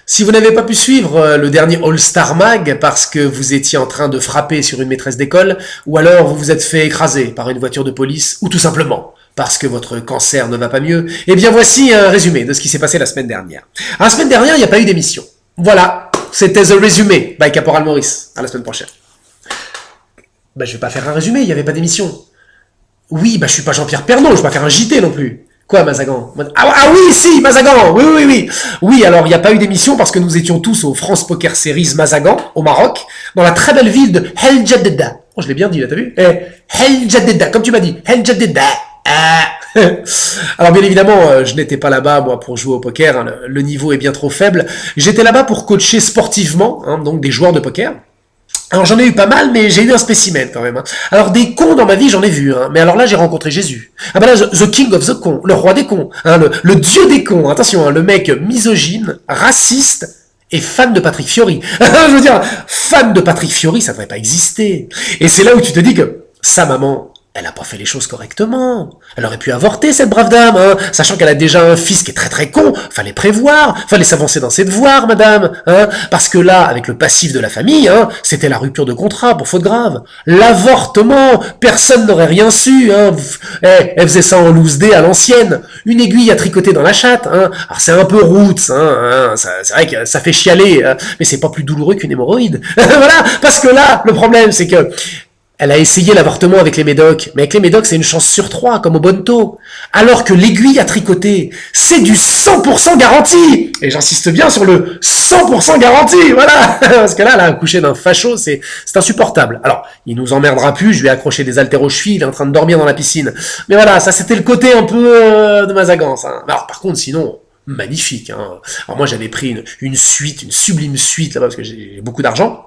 Si vous n'avez pas pu suivre le dernier All-Star Mag parce que vous étiez en train de frapper sur une maîtresse d'école, ou alors vous vous êtes fait écraser par une voiture de police, ou tout simplement parce que votre cancer ne va pas mieux, eh bien voici un résumé de ce qui s'est passé la semaine dernière. La semaine dernière, il n'y a pas eu d'émission. Voilà, c'était The Résumé by Caporal Maurice. À la semaine prochaine. Je vais pas faire un résumé, il n'y avait pas d'émission. Oui, je suis pas Jean-Pierre Pernaut, je vais pas faire un JT non plus. Quoi, Mazagan? Ah oui, si, Mazagan. Oui. Oui, alors il n'y a pas eu d'émission parce que nous étions tous au France Poker Series Mazagan, au Maroc, dans la très belle ville de El Jadida. Oh, je l'ai bien dit, là, t'as vu? El Jadida, comme tu m'as dit. El Jadida. Alors bien évidemment, je n'étais pas là-bas, moi, pour jouer au poker. Hein, le niveau est bien trop faible. J'étais là-bas pour coacher sportivement, hein, donc des joueurs de poker. Alors j'en ai eu pas mal, mais j'ai eu un spécimen quand même. Hein. Alors des cons dans ma vie, j'en ai vu, hein. Mais alors là, j'ai rencontré Jésus. Ah là, the king of the cons, le roi des cons, hein, le dieu des cons. Attention, hein, le mec misogyne, raciste et fan de Patrick Fiori. Je veux dire, fan de Patrick Fiori, ça devrait pas exister. Et c'est là où tu te dis que sa maman, elle a pas fait les choses correctement. Elle aurait pu avorter, cette brave dame, hein, sachant qu'elle a déjà un fils qui est très très con. Fallait prévoir, fallait s'avancer dans ses devoirs, madame, hein, parce que là, avec le passif de la famille, hein, c'était la rupture de contrat pour faute grave. L'avortement, personne n'aurait rien su, hein. Elle faisait ça en loose dé à l'ancienne. Une aiguille à tricoter dans la chatte, hein. Alors c'est un peu roots, hein, c'est vrai que ça fait chialer, hein, mais c'est pas plus douloureux qu'une hémorroïde. Voilà, parce que là, le problème, c'est que elle a essayé l'avortement avec les médocs, mais avec les médocs, c'est une chance sur 3, comme au Bonto. Alors que l'aiguille à tricoter, c'est du 100% garanti. Et j'insiste bien sur le 100% garanti, voilà. Parce que là, accoucher d'un facho, c'est insupportable. Alors, il nous emmerdera plus, je lui ai accroché des haltères aux chevilles, il est en train de dormir dans la piscine. Mais voilà, ça c'était le côté un peu de Mazagance. Hein. Alors, par contre, sinon, magnifique. Hein. Alors moi, j'avais pris une suite, une sublime suite là-bas, parce que j'ai beaucoup d'argent.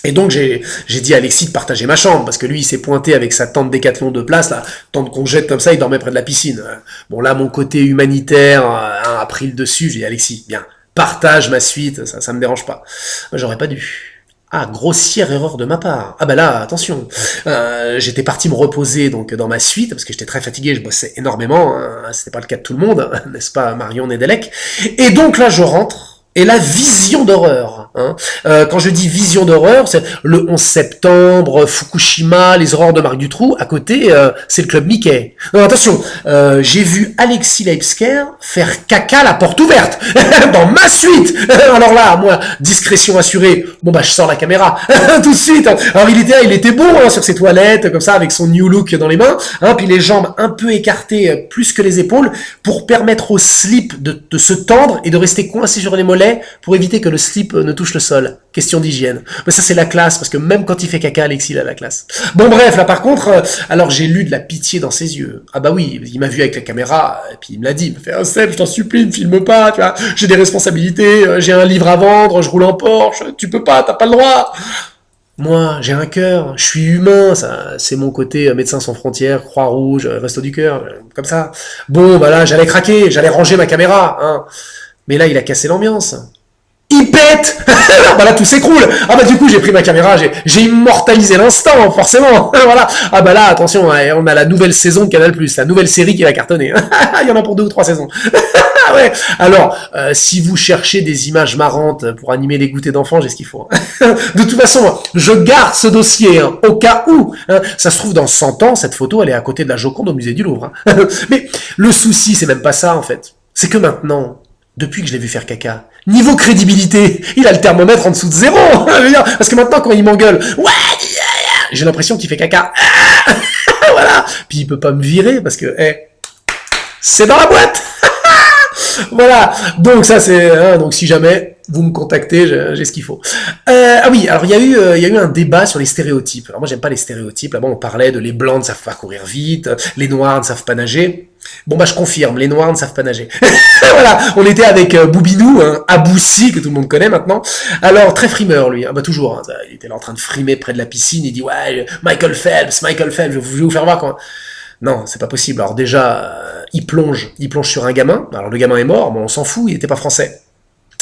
Et donc j'ai dit à Alexis de partager ma chambre, parce que lui il s'est pointé avec sa tente Décathlon de place, là, tente qu'on jette comme ça, il dormait près de la piscine. Bon là mon côté humanitaire a pris le dessus, j'ai dit Alexis, bien, partage ma suite, ça me dérange pas. J'aurais pas dû. Ah, grossière erreur de ma part. Ah là, attention. J'étais parti me reposer donc dans ma suite, parce que j'étais très fatigué, je bossais énormément, hein, c'était pas le cas de tout le monde, n'est-ce pas Marion Nedelec. Et donc là je rentre, et la vision d'horreur. Hein. Quand je dis vision d'horreur, c'est le 11 septembre, Fukushima, les horreurs de Marc Dutroux. À côté, c'est le club Mickey. Non, attention, j'ai vu Alexis Leipsker faire caca à la porte ouverte dans ma suite. Alors là, moi, discrétion assurée. Bon je sors la caméra tout de suite. Alors il était beau hein, sur ses toilettes, comme ça, avec son new look dans les mains. Hein, puis les jambes un peu écartées, plus que les épaules, pour permettre au slip de se tendre et de rester coincé sur les mollets pour éviter que le slip ne touche le sol. Question d'hygiène. Mais ça, c'est la classe, parce que même quand il fait caca, Alexis, il a la classe. Bon, bref, là, par contre, alors j'ai lu de la pitié dans ses yeux. Ah oui, il m'a vu avec la caméra, et puis il me l'a dit. Il m'a fait, oh, Seb, je t'en supplie, ne filme pas, tu vois. J'ai des responsabilités, j'ai un livre à vendre, je roule en Porsche, tu peux pas, t'as pas le droit. Moi, j'ai un cœur, je suis humain, ça, c'est mon côté Médecins sans frontières, Croix-Rouge, Resto du cœur, comme ça. Bon, là, j'allais craquer, j'allais ranger ma caméra, hein. Mais là, il a cassé l'ambiance. Il pète. Là, tout s'écroule. Du coup, j'ai pris ma caméra, j'ai immortalisé l'instant, forcément. Voilà. Là, attention, on a la nouvelle saison de Canal+, la nouvelle série qui va cartonner. Il y en a pour 2 ou 3 saisons. Ouais. Alors, si vous cherchez des images marrantes pour animer les goûters d'enfants, j'ai ce qu'il faut. De toute façon, je garde ce dossier, hein, au cas où. Hein. Ça se trouve, dans 100 ans, cette photo, elle est à côté de la Joconde au musée du Louvre. Hein. Mais le souci, c'est même pas ça, en fait. C'est que maintenant, depuis que je l'ai vu faire caca, niveau crédibilité, il a le thermomètre en dessous de 0. Parce que maintenant, quand il m'engueule, ouais, j'ai l'impression qu'il fait caca. Voilà. Puis il peut pas me virer parce que, c'est dans la boîte. Voilà. Donc ça, c'est, hein, donc si jamais vous me contactez, j'ai ce qu'il faut. Oui, alors il y a eu un débat sur les stéréotypes. Alors moi, j'aime pas les stéréotypes. Là-bas, on parlait de les blancs ne savent pas courir vite, les noirs ne savent pas nager. Bon je confirme, les noirs ne savent pas nager. Voilà, on était avec Boubinou, hein, Aboussi, que tout le monde connaît maintenant. Alors, très frimeur, lui, hein, toujours, hein, il était là en train de frimer près de la piscine, il dit, ouais, Michael Phelps, je vais vous faire voir quand... Non, c'est pas possible. Alors déjà, il plonge sur un gamin, alors le gamin est mort, mais on s'en fout, il était pas français.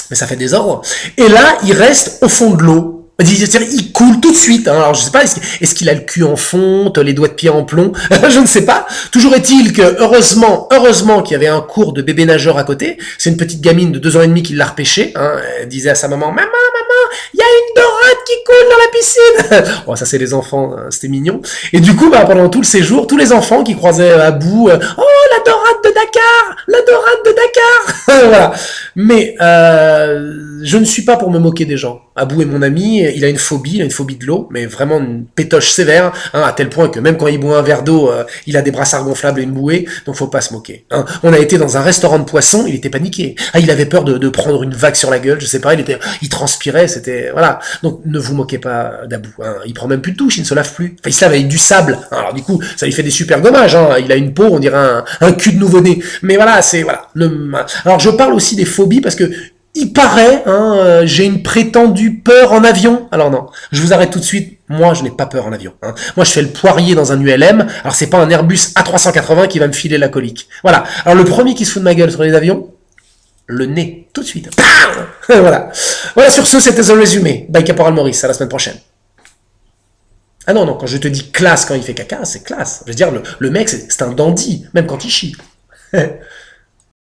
Mais ça fait désordre. Et là, il reste au fond de l'eau. Il coule tout de suite. Hein. Alors je sais pas, est-ce qu'il a le cul en fonte, les doigts de pied en plomb? Je ne sais pas. Toujours est-il que heureusement qu'il y avait un cours de bébé nageur à côté. C'est une petite gamine de 2 ans et demi qui l'a repêché. Hein. Elle disait à sa maman, maman, il y a une dorade qui coule dans la piscine. Bon, ça c'est les enfants, hein, c'était mignon. Et du coup, pendant tout le séjour, tous les enfants qui croisaient Abou, oh la dorade de Dakar, la dorade de Dakar. Voilà. Mais je ne suis pas pour me moquer des gens. Abou est mon ami, il a une phobie de l'eau, mais vraiment une pétoche sévère, hein, à tel point que même quand il boit un verre d'eau, il a des brassards gonflables et une bouée, donc faut pas se moquer. Hein. On a été dans un restaurant de poissons, il était paniqué. Ah, il avait peur de prendre une vague sur la gueule, je sais pas, il transpirait, c'était, voilà. Donc ne vous moquez pas d'Abou. Hein. Il prend même plus de douche, il ne se lave plus. Enfin, il se lave avec du sable. Alors du coup, ça lui fait des super gommages. Hein. Il a une peau, on dirait un cul de nouveau-né. Mais voilà, c'est voilà. Alors je parle aussi des phobies parce que il paraît, hein, j'ai une prétendue peur en avion. Alors non, je vous arrête tout de suite. Moi, je n'ai pas peur en avion. Hein. Moi, je fais le poirier dans un ULM. Alors, c'est pas un Airbus A380 qui va me filer la colique. Voilà. Alors, le premier qui se fout de ma gueule sur les avions, le nez, tout de suite. Voilà. Voilà, sur ce, c'était The Résumé. By Caporal Maurice. À la semaine prochaine. Ah non, quand je te dis classe quand il fait caca, c'est classe. Je veux dire, le mec, c'est un dandy, même quand il chie.